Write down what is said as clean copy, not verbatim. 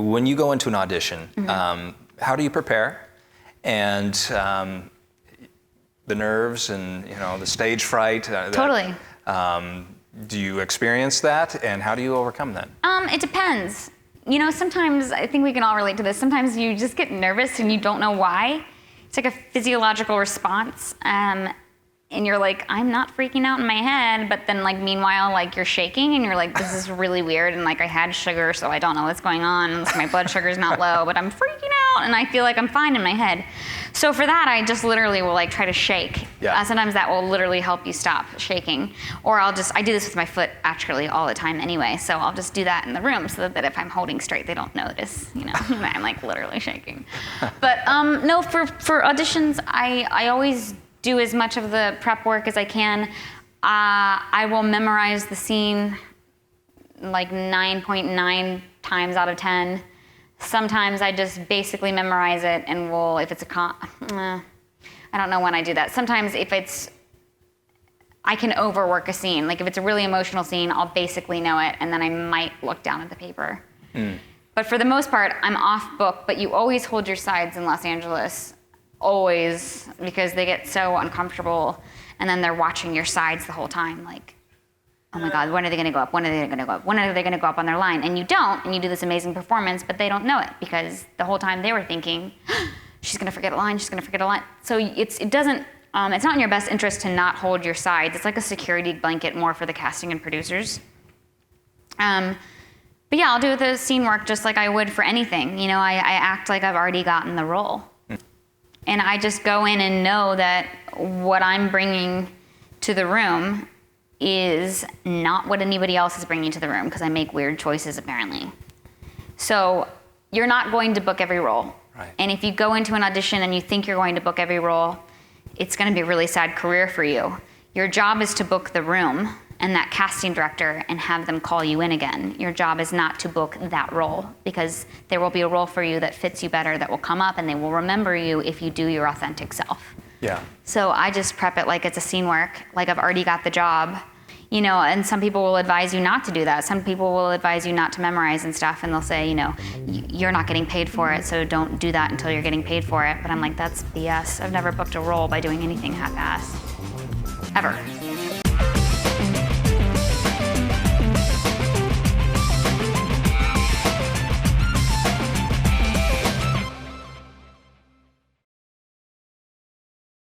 when you go into an audition, how do you prepare? And the nerves and the stage fright. Totally. Do you experience that, and how do you overcome that? It depends. Sometimes, I think we can all relate to this, sometimes you just get nervous and you don't know why. It's like a physiological response. And you're like, I'm not freaking out in my head, but then meanwhile, you're shaking and you're like, this is really weird, and I had sugar, so I don't know what's going on, and my blood sugar's not low, but I'm freaking out, and I feel like I'm fine in my head. So for that, I just literally will try to shake. Yeah. Sometimes that will literally help you stop shaking. Or I do this with my foot actually all the time anyway, so I'll just do that in the room so that if I'm holding straight, they don't notice, I'm literally shaking. But no, for auditions, I always do as much of the prep work as I can. I will memorize the scene 9.9 times out of 10. Sometimes I just basically memorize it and if it's I don't know when I do that. Sometimes I can overwork a scene. If it's a really emotional scene, I'll basically know it, and then I might look down at the paper. But for the most part, I'm off book, but you always hold your sides in Los Angeles. Always, because they get so uncomfortable, and then they're watching your sides the whole time, oh my God, when are they gonna go up? When are they gonna go up? When are they gonna go up on their line? And you don't, and you do this amazing performance, but they don't know it, because the whole time they were thinking, she's gonna forget a line, she's gonna forget a line. So it's not in your best interest to not hold your sides. It's like a security blanket more for the casting and producers. But yeah, I'll do the scene work just like I would for anything. I act like I've already gotten the role. And I just go in and know that what I'm bringing to the room is not what anybody else is bringing to the room, because I make weird choices apparently. So you're not going to book every role. Right. And if you go into an audition and you think you're going to book every role, it's going to be a really sad career for you. Your job is to book the room and that casting director and have them call you in again. Your job is not to book that role, because there will be a role for you that fits you better, that will come up, and they will remember you if you do your authentic self. Yeah. So I just prep it like it's a scene work, like I've already got the job. And some people will advise you not to do that. Some people will advise you not to memorize and stuff, and they'll say, you're not getting paid for it, so don't do that until you're getting paid for it. But I'm like, that's BS. I've never booked a role by doing anything half-assed, ever.